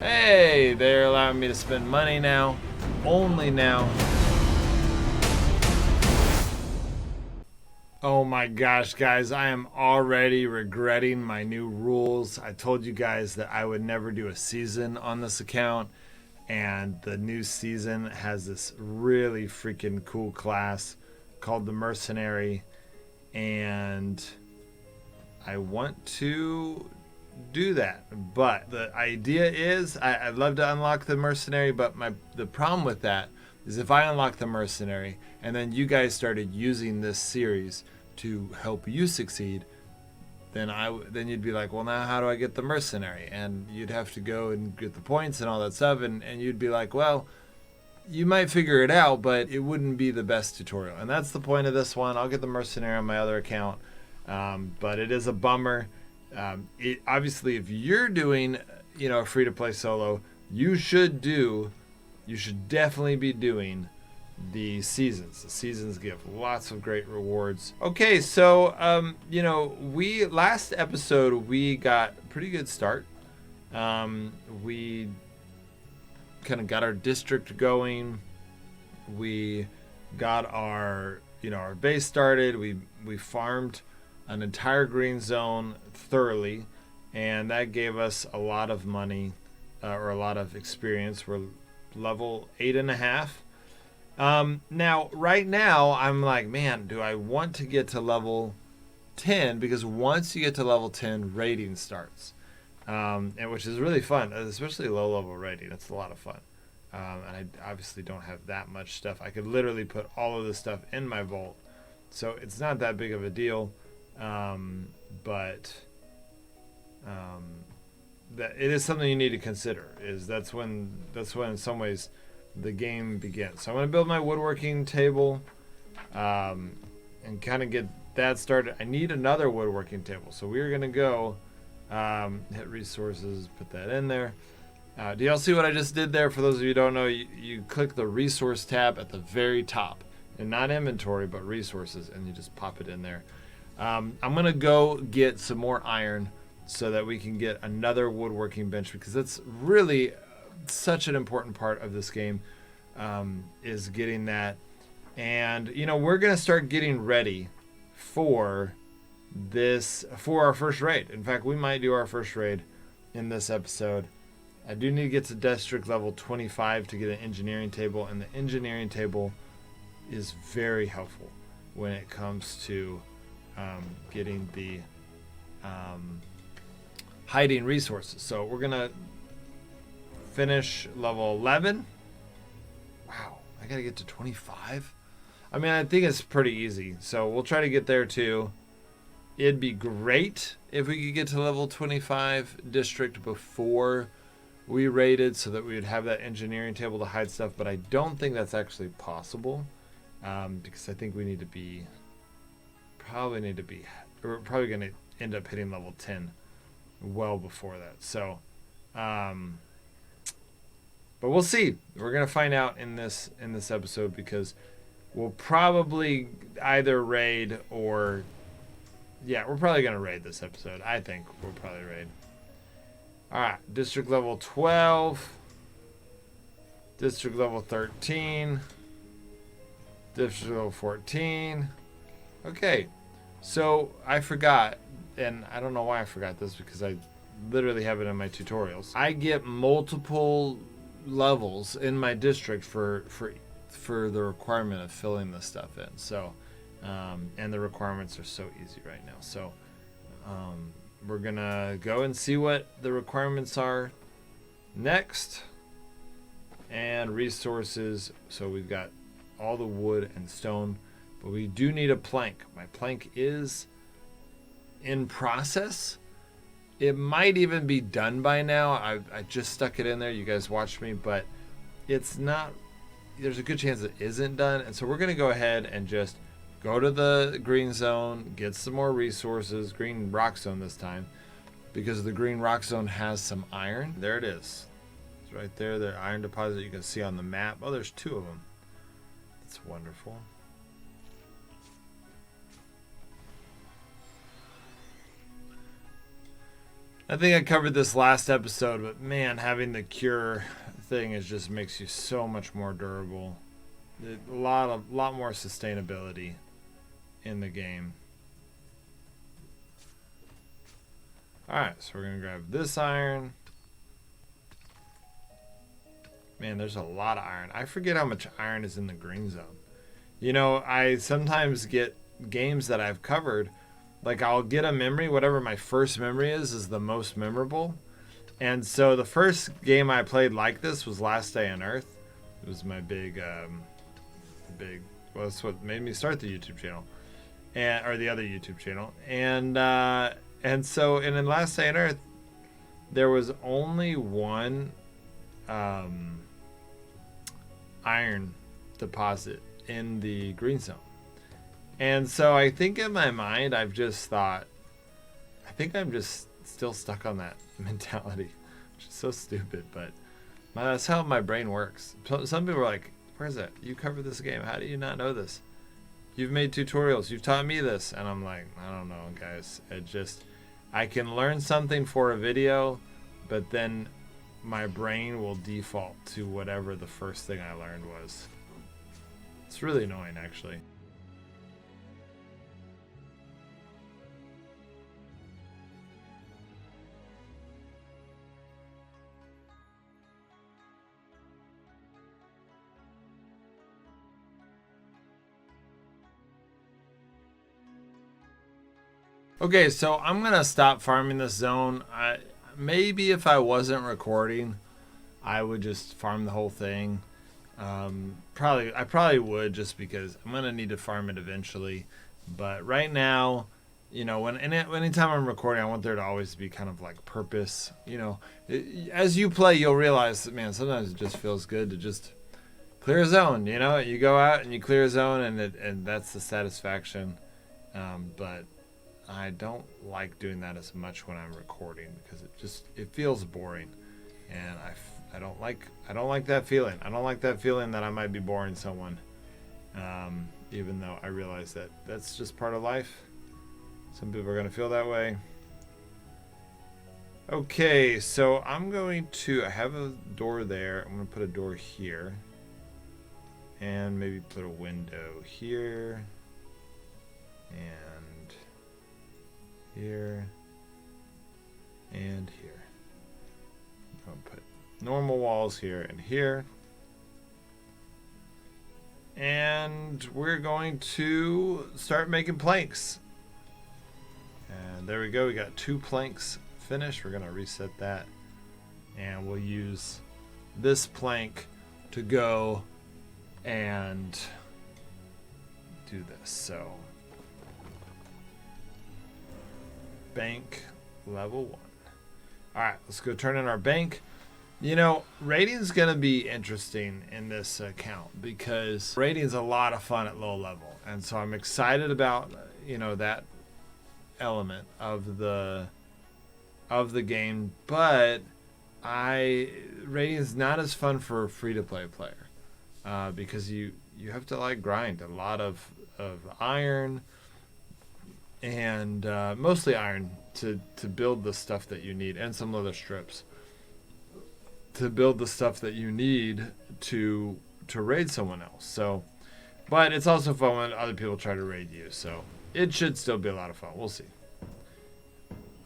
Hey, they're allowing me to spend money now. Only now. Oh my gosh, guys, I am already regretting my new rules. I told you guys that I would never do a season on this account, and the new season has this really freaking cool class called the Mercenary, and I want to do that. But the idea is I'd love to unlock the Mercenary, but the problem with that is if I unlock the Mercenary and then you guys started using this series to help you succeed, then you'd be like, well, now how do I get the Mercenary? And you'd have to go and get the points and all that stuff, and you'd be like, well, you might figure it out, but it wouldn't be the best tutorial. And that's the point of this one. I'll get the Mercenary on my other account, but it is a bummer. Obviously, if you're doing, a free-to-play solo, you should definitely be doing the seasons. The seasons give lots of great rewards. Okay, so we last episode we got a pretty good start. We kind of got our district going. We got our our base started. We farmed an entire green zone thoroughly, and that gave us a lot of money or a lot of experience. We're level 8.5. Now, right now, I'm like, man, do I want to get to level 10? Because once you get to level 10, raiding starts, and which is really fun, especially low-level raiding. It's a lot of fun. And I obviously don't have that much stuff. I could literally put all of this stuff in my vault, so it's not that big of a deal. But that it is something you need to consider. That's when in some ways the game begins. So I'm going to build my woodworking table and kind of get that started. I need another woodworking table, so we're going to go hit resources, put that in there. Do y'all see what I just did there? For those of you who don't know, you click the resource tab at the very top, and not inventory, but resources, and you just pop it in there. I'm going to go get some more iron so that we can get another woodworking bench, because that's really such an important part of this game, is getting that. And, we're going to start getting ready for our first raid. In fact, we might do our first raid in this episode. I do need to get to district level 25 to get an engineering table, and the engineering table is very helpful when it comes to getting the hiding resources. So we're gonna finish level 11. Wow, I gotta get to 25. I mean, I think it's pretty easy, so we'll try to get there too. It'd be great if we could get to level 25 district before we raided, so that we would have that engineering table to hide stuff, but I don't think that's actually possible, because I think we're probably going to end up hitting level 10 well before that. So, but we'll see. We're going to find out in this episode, because we'll probably either raid or, we're probably going to raid this episode. I think we'll probably raid. All right, district level 12, district level 13, district level 14. Okay. So I forgot, and I don't know why I forgot this, because I literally have it in my tutorials. I get multiple levels in my district for the requirement of filling this stuff in. So, and the requirements are so easy right now. So, we're gonna go and see what the requirements are next. And resources. So we've got all the wood and stone. But we do need a plank. My plank is in process. It might even be done by now. I just stuck it in there. You guys watched me, but it's not. There's a good chance it isn't done. And so we're going to go ahead and just go to the green zone, get some more resources, green rock zone this time, because the green rock zone has some iron. There it is. It's right there. The iron deposit you can see on the map. Oh, there's 2 of them. That's wonderful. I think I covered this last episode, but man, having the cure thing just makes you so much more durable. A lot more sustainability in the game. Alright, so we're going to grab this iron. Man, there's a lot of iron. I forget how much iron is in the green zone. You know, I sometimes get games that I've covered, like I'll get a memory, whatever my first memory is the most memorable. And so the first game I played like this was Last Day on Earth. It was my well, that's what made me start the YouTube channel, or the other YouTube channel. And so in Last Day on Earth, there was only one iron deposit in the green zone. And so I think in my mind, I've just thought, I think I'm just still stuck on that mentality, which is so stupid, but that's how my brain works. Some people are like, where's that? You covered this game. How do you not know this? You've made tutorials. You've taught me this. And I'm like, I don't know, guys. I can learn something for a video, but then my brain will default to whatever the first thing I learned was. It's really annoying, actually. Okay, so I'm gonna stop farming this zone. Maybe if I wasn't recording, I would just farm the whole thing. I probably would, just because I'm gonna need to farm it eventually. But right now, you know, anytime I'm recording, I want there to always be kind of like purpose. You know, as you play, you'll realize that, man, sometimes it just feels good to just clear a zone. You know, you go out and you clear a zone, and that's the satisfaction. But I don't like doing that as much when I'm recording, because it feels boring, and I don't like that feeling. I don't like that feeling that I might be boring someone, even though I realize that that's just part of life. Some people are going to feel that way. Okay, so I have a door there. I'm going to put a door here, and maybe put a window here, and here, and here. I'm going to put normal walls here and here. And we're going to start making planks. And there we go. We got 2 planks finished. We're going to reset that. And we'll use this plank to go and do this. So bank level 1. All right, let's go turn in our bank. You know, raiding's gonna be interesting in this account, because raiding's a lot of fun at low level, and so I'm excited about, you know, that element of the game. But raiding's not as fun for a free-to-play player, because you have to like grind a lot of iron, and mostly iron to build the stuff that you need, and some leather strips to build the stuff that you need to raid someone else. So, but it's also fun when other people try to raid you, so it should still be a lot of fun. We'll see.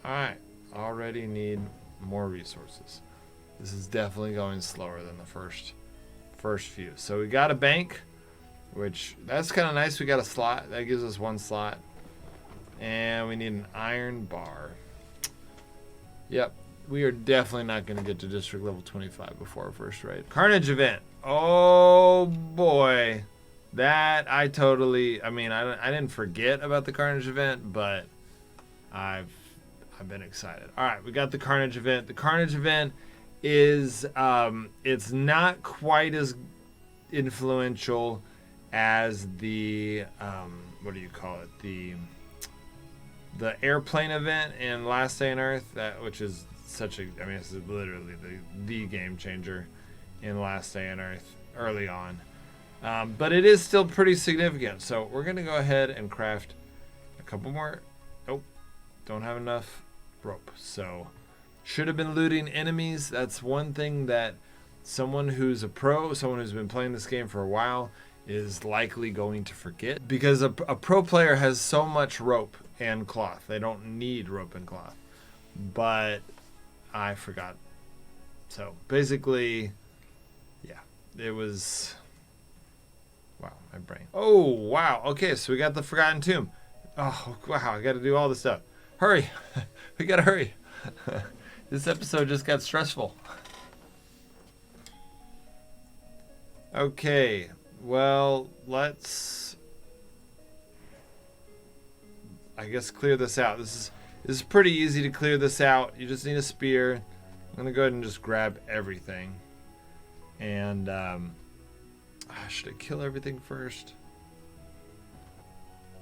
Alright, already need more resources. This is definitely going slower than the first few. So we got a bank, which that's kind of nice. We got a slot that gives us 1 slot. And we need an iron bar. Yep, we are definitely not going to get to district level 25 before our first raid. Carnage event. Oh boy, that I didn't forget about the Carnage event, but I've been excited. All right, we got the Carnage event. The Carnage event is it's not quite as influential as the what do you call it? The airplane event in Last Day on Earth, which is it's literally the game changer in Last Day on Earth early on. But it is still pretty significant. So we're going to go ahead and craft a couple more. Oh, don't have enough rope. So Should have been looting enemies. That's one thing that someone who's a pro, someone who's been playing this game for a while, is likely going to forget, because a pro player has so much rope and cloth. They don't need rope and cloth. But I forgot. So basically, yeah, it was... Wow, my brain. Oh, wow. Okay, so we got the Forgotten Tomb. Oh, wow, I got to do all this stuff. Hurry. We got to hurry. This episode just got stressful. Okay, well, let's, I guess, clear this out. This is pretty easy to clear this out. You just need a spear. I'm going to go ahead and just grab everything. And, should I kill everything first?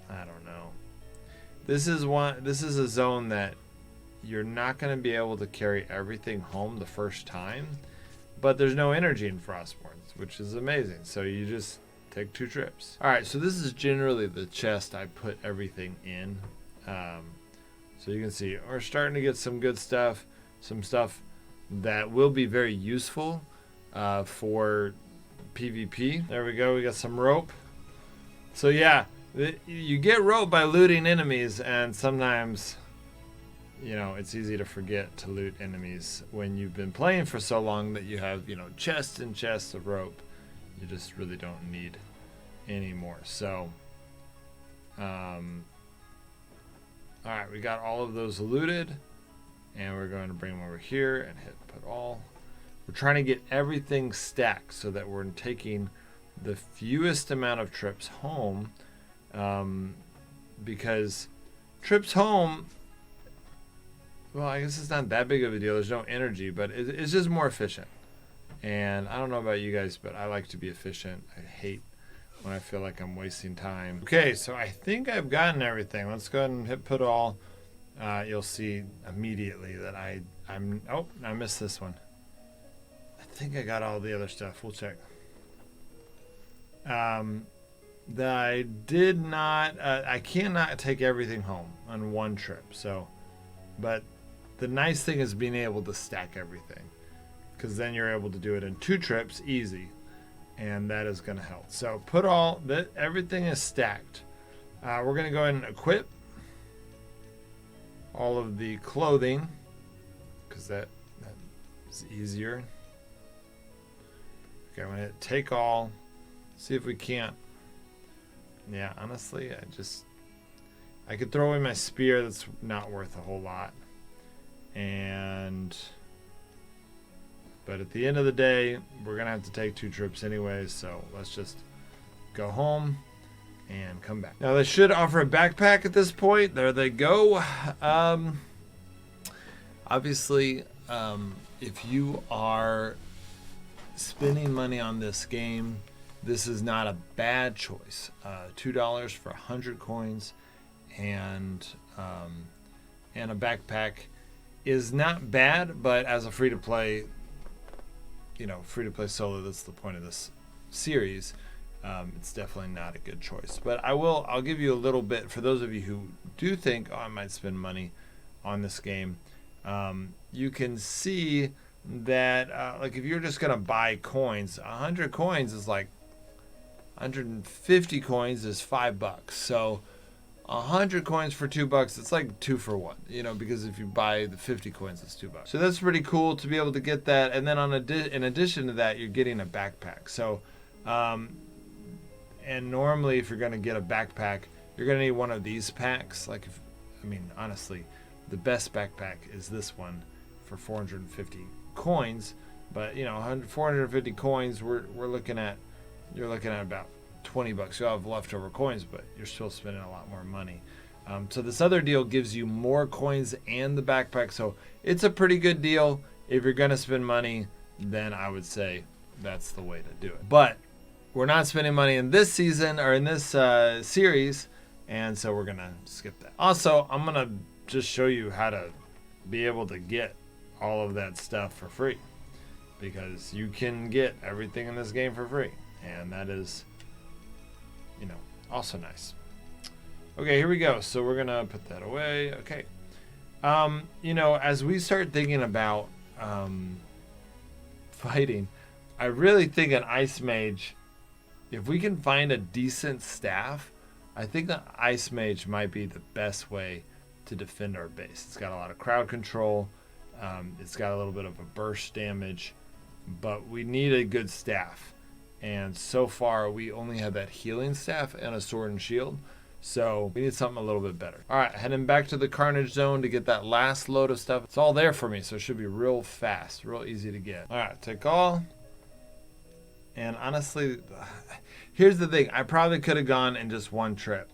I don't know. This is a zone that you're not going to be able to carry everything home the first time, but there's no energy in Frostborn, which is amazing. So you just take 2 trips. All right, so this is generally the chest I put everything in. So you can see we're starting to get some good stuff, some stuff that will be very useful for PvP. There we go. We got some rope. So yeah, you get rope by looting enemies, and sometimes, you know, it's easy to forget to loot enemies when you've been playing for so long that you have, you know, chests and chests of rope. You just really don't need any more. So, all right, we got all of those looted, and we're going to bring them over here and hit put all. We're trying to get everything stacked so that we're taking the fewest amount of trips home, because trips home, well, I guess it's not that big of a deal. There's no energy, but it's just more efficient. And I don't know about you guys, but I like to be efficient. I hate when I feel like I'm wasting time. Okay, so I think I've gotten everything. Let's go ahead and hit put all. You'll see immediately that I'm. Oh, I missed this one. I think I got all the other stuff. We'll check. That I did not. I cannot take everything home on one trip. So, but the nice thing is being able to stack everything, because then you're able to do it in 2 trips easy, and that is going to help. So put all that, everything is stacked. We're going to go ahead and equip all of the clothing, because that is easier. Okay, I'm going to hit take all. See if we can't. Yeah, honestly, I could throw away my spear. That's not worth a whole lot. But at the end of the day, we're going to have to take 2 trips anyways, so let's just go home and come back. Now, they should offer a backpack at this point. There they go. Obviously, if you are spending money on this game, this is not a bad choice. $2 for 100 coins and a backpack is not bad, but as a free-to-play, free-to-play solo, that's the point of this series, it's definitely not a good choice. But I'll give you a little bit, for those of you who do think, oh, I might spend money on this game, you can see that, like, if you're just going to buy coins, 100 coins is like 150 coins is $5. So 100 coins for $2, it's like 2 for 1, because if you buy the 50 coins, it's $2. So that's pretty cool to be able to get that. And then in addition to that, you're getting a backpack. So, and normally if you're going to get a backpack, you're going to need one of these packs. Like, honestly, the best backpack is this one for 450 coins. But 450 coins, you're looking at about $20. You'll have leftover coins, but you're still spending a lot more money. So this other deal gives you more coins and the backpack. So it's a pretty good deal. If you're going to spend money, then I would say that's the way to do it. But we're not spending money in this season or in this series, and so we're going to skip that. Also, I'm going to just show you how to be able to get all of that stuff for free, because you can get everything in this game for free, and that is also nice. Okay, here we go. So we're gonna put that away. Okay, You know, as we start thinking about fighting, I really think an ice mage, if we can find a decent staff, I think the ice mage might be the best way to defend our base. It's got a lot of crowd control. It's got a little bit of a burst damage, but we need a good staff. And so far, we only have that healing staff and a sword and shield. So we need something a little bit better. All right, heading back to the carnage zone to get that last load of stuff. It's all there for me, so it should be real fast, real easy to get. All right, take all. And honestly, here's the thing. I probably could have gone in just one trip.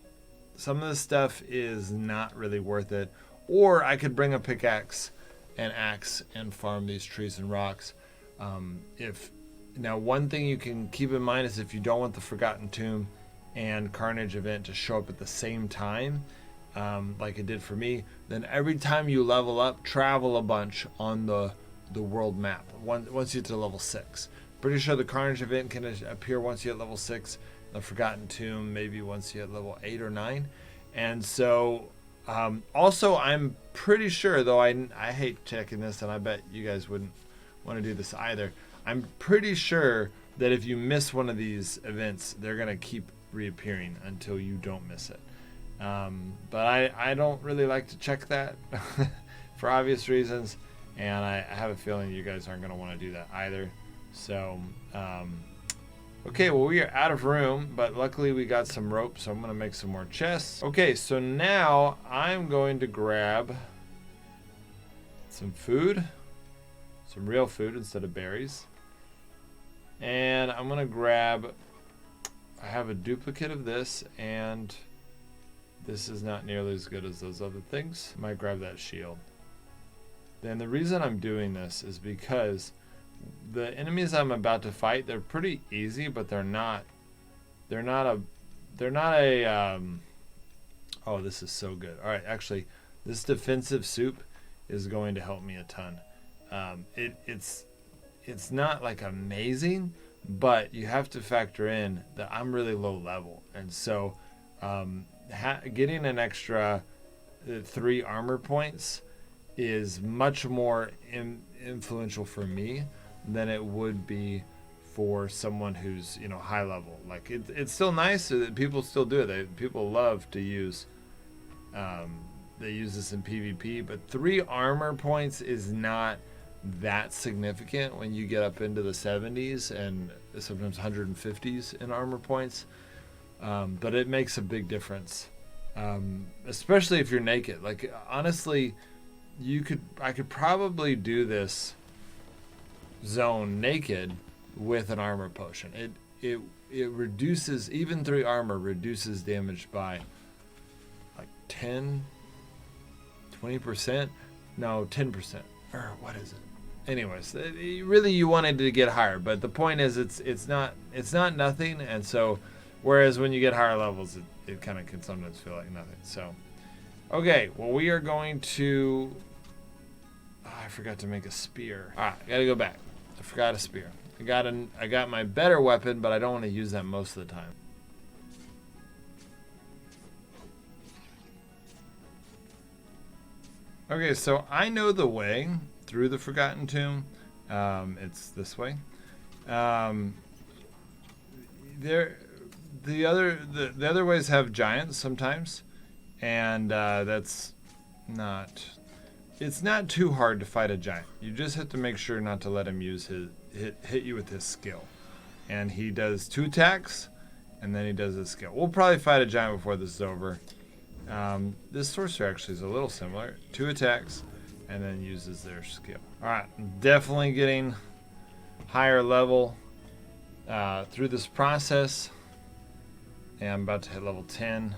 Some of this stuff is not really worth it. Or I could bring a pickaxe and axe and farm these trees and rocks. Now, one thing you can keep in mind is if you don't want the Forgotten Tomb and Carnage event to show up at the same time, like it did for me, then every time you level up, travel a bunch on the world map once you get to level 6. Pretty sure the Carnage event can appear once you hit level 6, the Forgotten Tomb maybe once you hit level 8 or 9. And so, also I'm pretty sure, though I hate checking this, and I bet you guys wouldn't want to do this either, I'm pretty sure that if you miss one of these events, they're going to keep reappearing until you don't miss it. But I don't really like to check that for obvious reasons, and I have a feeling you guys aren't going to want to do that either. So, okay, well, we are out of room, but luckily we got some rope, so I'm going to make some more chests. Okay, so now I'm going to grab some food, some real food instead of berries. And I'm going to grab, I have a duplicate of this, and this is not nearly as good as those other things. I might grab that shield. Then the reason I'm doing this is because the enemies I'm about to fight, they're pretty easy, but they're not a oh, this is so good. All right, actually, this defensive soup is going to help me a ton. It's not like amazing, but you have to factor in that I'm really low level, and so getting an extra 3 armor points is much more influential for me than it would be for someone who's, you know, high level. Like it's still nice that people still do it. People love to use they use this in PvP, but 3 armor points is not that significant when you get up into the 70s and sometimes 150s in armor points. But it makes a big difference, especially if you're naked. Like honestly, I could probably do this zone naked with an armor potion. It reduces, even 3 armor reduces damage by like 20%, no, 10%, or what is it? Anyways, really you wanted to get higher, but the point is it's not nothing, and so whereas when you get higher levels, it kind of can sometimes feel like nothing. So, okay, well we are going to. Oh, I forgot to make a spear. All right, I gotta go back. I forgot a spear. I got my better weapon, but I don't want to use that most of the time. Okay, so I know the way through the Forgotten Tomb. It's this way. The other ways have giants sometimes, and that's not. It's not too hard to fight a giant. You just have to make sure not to let him use hit you with his skill. And he does 2 attacks, and then he does his skill. We'll probably fight a giant before this is over. This sorcerer actually is a little similar. 2 attacks, and then uses their skill. Alright, definitely getting higher level through this process. And I'm about to hit level 10,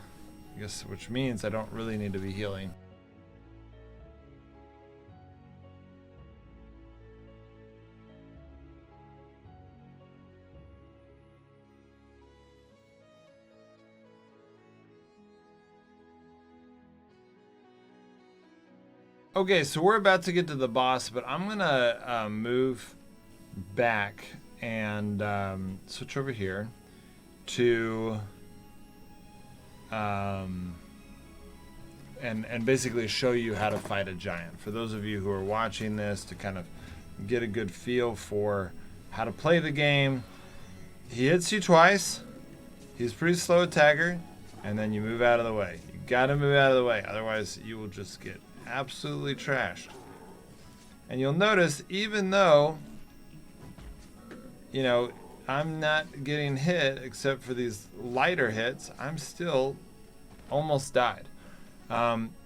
I guess, which means I don't really need to be healing. Okay, so we're about to get to the boss, but I'm gonna move back and switch over here to and basically show you how to fight a giant. For those of you who are watching this, to kind of get a good feel for how to play the game. He hits you twice. He's pretty slow attacker, and then you move out of the way. You gotta move out of the way, otherwise you will just get absolutely trashed. And you'll notice, even though, you know, I'm not getting hit except for these lighter hits, I'm still almost died.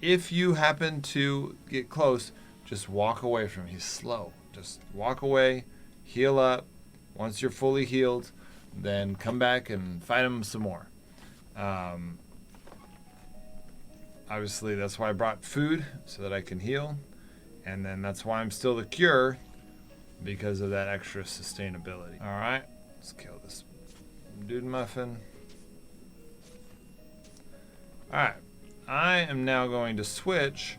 If you happen to get close, just walk away from him. He's slow. Just walk away, heal up. Once you're fully healed, then come back and fight him some more. Obviously, that's why I brought food, so that I can heal. And then that's why I'm still the cure, because of that extra sustainability. All right, let's kill this dude muffin. All right, I am now going to switch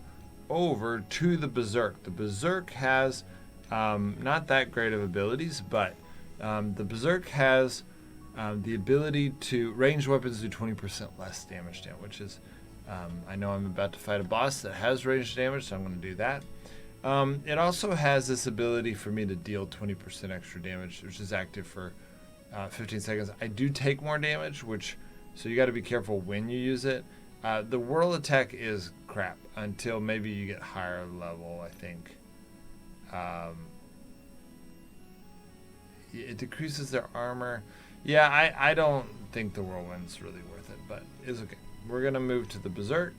over to the Berserk. The Berserk has not that great of abilities, but the Berserk has the ability to ranged weapons do 20% less damage down, which is, I know I'm about to fight a boss that has ranged damage, so I'm going to do that. It also has this ability for me to deal 20% extra damage, which is active for 15 seconds. I do take more damage, so you got to be careful when you use it. The whirl attack is crap until maybe you get higher level, I think. It decreases their armor. Yeah, I don't think the whirlwind's really worth it, but it's okay. We're going to move to the Berserk.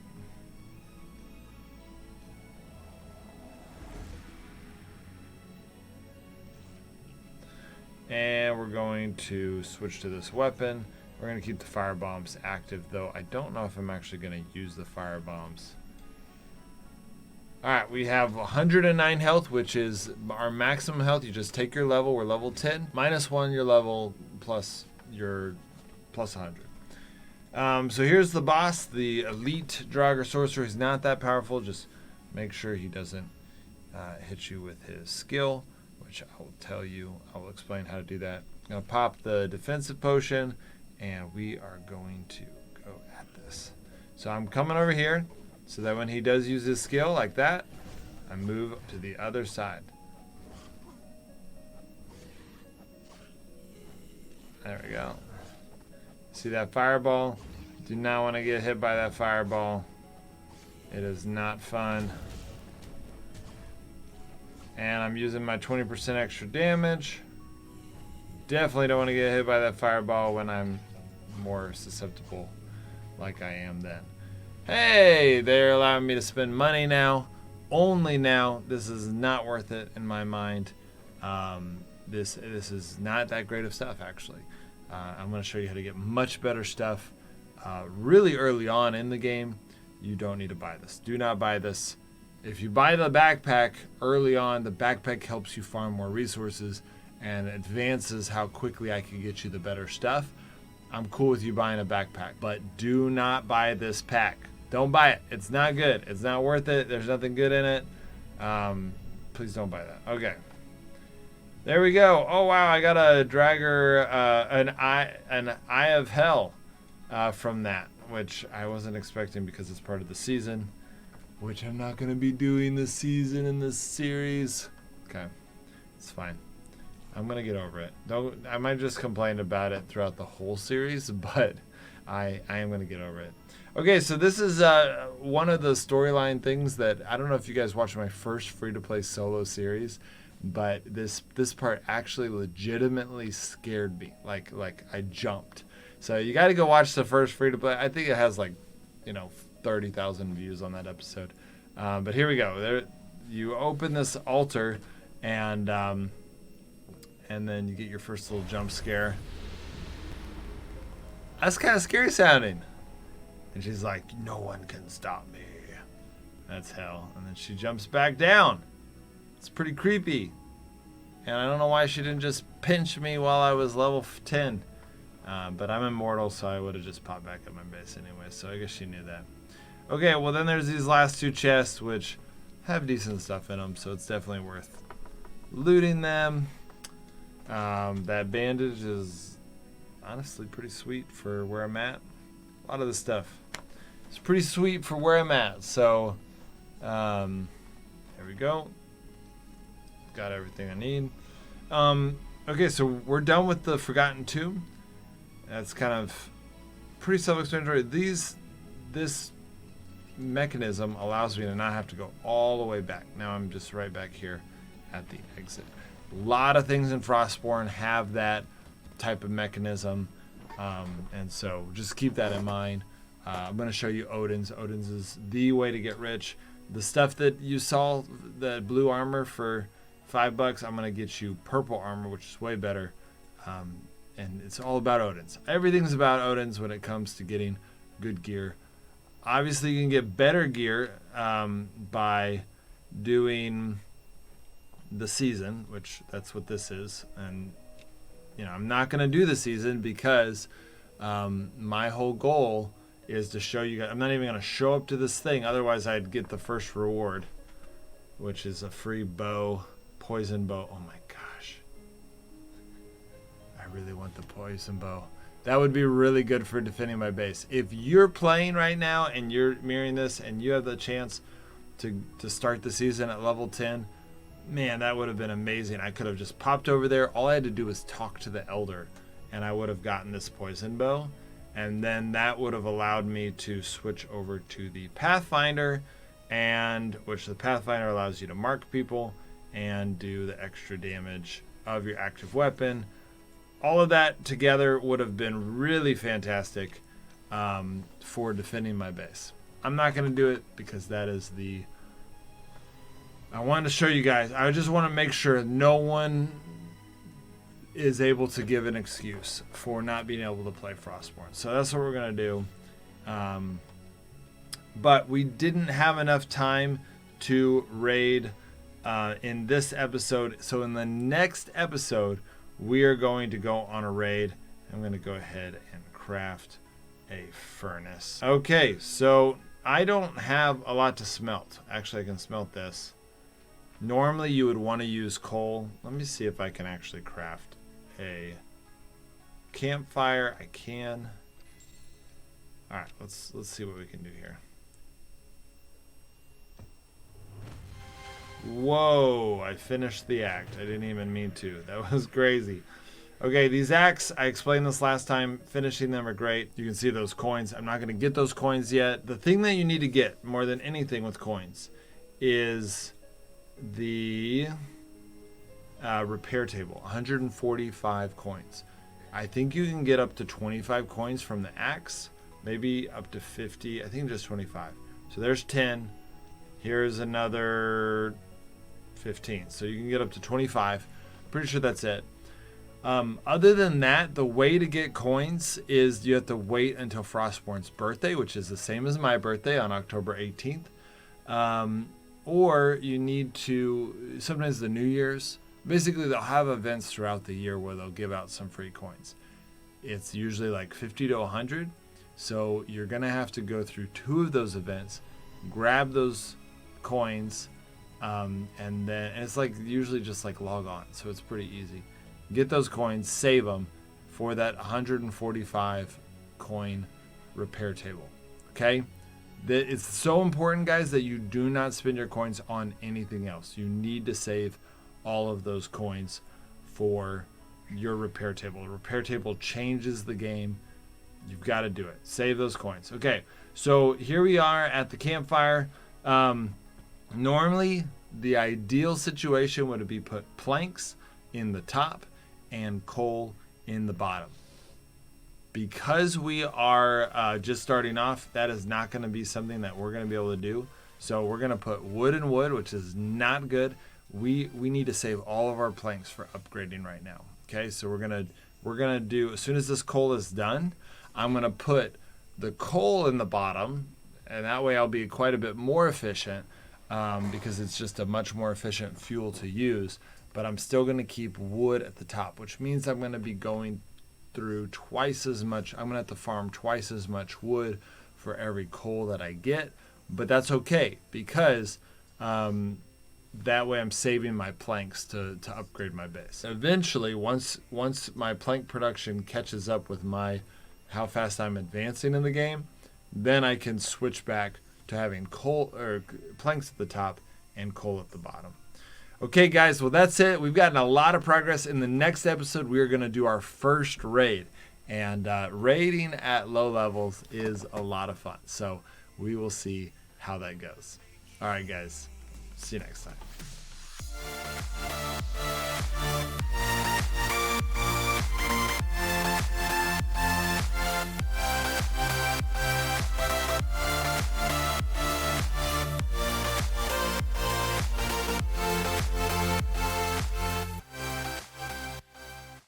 And we're going to switch to this weapon. We're going to keep the fire bombs active, though I don't know if I'm actually going to use the fire bombs. Alright, we have 109 health, which is our maximum health. You just take your level. We're level 10. -1 your level plus your plus 100. So here's the boss, the elite Draugr sorcerer. He's not that powerful. Just make sure he doesn't hit you with his skill, which I will tell you. I will explain how to do that. I'm going to pop the defensive potion, and we are going to go at this. So I'm coming over here so that when he does use his skill like that, I move to the other side. There we go. See that fireball? Do not want to get hit by that fireball. It is not fun. And I'm using my 20% extra damage. Definitely don't want to get hit by that fireball when I'm more susceptible like I am then. Hey, they're allowing me to spend money now. Only now. This is not worth it in my mind. This is not that great of stuff, actually. I'm going to show you how to get much better stuff really early on in the game. You don't need to buy this. Do not buy this. If you buy the backpack early on, the backpack helps you farm more resources and advances how quickly I can get you the better stuff. I'm cool with you buying a backpack, but do not buy this pack. Don't buy it. It's not good. It's not worth it. There's nothing good in it. Please don't buy that. Okay. There we go. Oh wow, I got a Draugr, an Eye of Hell from that, which I wasn't expecting because it's part of the season, which I'm not going to be doing this season in this series. Okay, it's fine. I'm going to get over it. I might just complain about it throughout the whole series, but I am going to get over it. Okay, so this is one of the storyline things that I don't know if you guys watched my first free-to-play solo series, but this part actually legitimately scared me. Like I jumped. So you got to go watch the first free-to-play. I think it has 30,000 views on that episode. But here we go. There, you open this altar, and then you get your first little jump scare. That's kind of scary sounding. And she's like, "No one can stop me." That's hell. And then she jumps back down. It's pretty creepy. And I don't know why she didn't just pinch me while I was level 10. But I'm immortal, so I would have just popped back at my base anyway. So I guess she knew that. Okay, well then there's these last two chests, which have decent stuff in them. So it's definitely worth looting them. That bandage is honestly pretty sweet for where I'm at. A lot of the stuff it's pretty sweet for where I'm at. So there we go. Got everything I need. Okay, so we're done with the Forgotten Tomb. That's kind of pretty self-explanatory. This mechanism allows me to not have to go all the way back. Now I'm just right back here at the exit. A lot of things in Frostborn have that type of mechanism, and so just keep that in mind. I'm going to show you Odin's. Odin's is the way to get rich. The stuff that you saw, the blue armor for $5, I'm going to get you purple armor, which is way better. And it's all about Odin's. Everything's about Odin's when it comes to getting good gear. Obviously, you can get better gear by doing the season, which that's what this is. And I'm not going to do the season because my whole goal is to show you guys. I'm not even going to show up to this thing. Otherwise, I'd get the first reward, which is a free bow, poison bow. Oh my gosh. I really want the poison bow. That would be really good for defending my base. If you're playing right now and you're mirroring this and you have the chance to start the season at level 10, man, that would have been amazing. I could have just popped over there. All I had to do was talk to the elder, and I would have gotten this poison bow. And then that would have allowed me to switch over to the Pathfinder, and which the Pathfinder allows you to mark people and do the extra damage of your active weapon. All of that together would have been really fantastic for defending my base. I'm not going to do it because that is I wanted to show you guys. I just want to make sure no one is able to give an excuse for not being able to play Frostborn. So that's what we're going to do. But we didn't have enough time to raid in this episode. So in the next episode, we are going to go on a raid. I'm going to go ahead and craft a furnace. Okay, so I don't have a lot to smelt. Actually, I can smelt this. Normally, you would want to use coal. Let me see if I can actually craft a campfire. I can. All right, let's see what we can do here. Whoa, I finished the act. I didn't even mean to. That was crazy. Okay, these acts, I explained this last time. Finishing them are great. You can see those coins. I'm not going to get those coins yet. The thing that you need to get more than anything with coins is the repair table. 145 coins. I think you can get up to 25 coins from the axe. Maybe up to 50. I think just 25. So there's 10. Here's another 15. So you can get up to 25. Pretty sure that's it. Other than that, the way to get coins is you have to wait until Frostborn's birthday, which is the same as my birthday on October 18th. Or you need to, sometimes the New Year's. Basically, they'll have events throughout the year where they'll give out some free coins. It's usually like 50 to 100. So you're going to have to go through 2 of those events, grab those coins, and it's like usually just like log on. So it's pretty easy. Get those coins, save them for that 145 coin repair table. Okay? It's so important, guys, that you do not spend your coins on anything else. You need to save all of those coins for your repair table. The repair table changes the game. You've got to do it. Save those coins. Okay, so here we are at the campfire. Normally, the ideal situation would be put planks in the top and coal in the bottom. Because we are just starting off, that is not going to be something that we're going to be able to do. So we're going to put wood and wood, which is not good. We need to save all of our planks for upgrading right now. Okay, so we're gonna do, as soon as this coal is done, I'm gonna put the coal in the bottom, and that way I'll be quite a bit more efficient because it's just a much more efficient fuel to use. But I'm still gonna keep wood at the top, which means I'm gonna be going through twice as much. I'm gonna have to farm twice as much wood for every coal that I get, but that's okay because that way I'm saving my planks to upgrade my base. Eventually, once my plank production catches up with how fast I'm advancing in the game, then I can switch back to having coal or planks at the top and coal at the bottom. Okay, guys, well, that's it. We've gotten a lot of progress. In the next episode, we are going to do our first raid. And raiding at low levels is a lot of fun. So we will see how that goes. All right, guys. See you next time.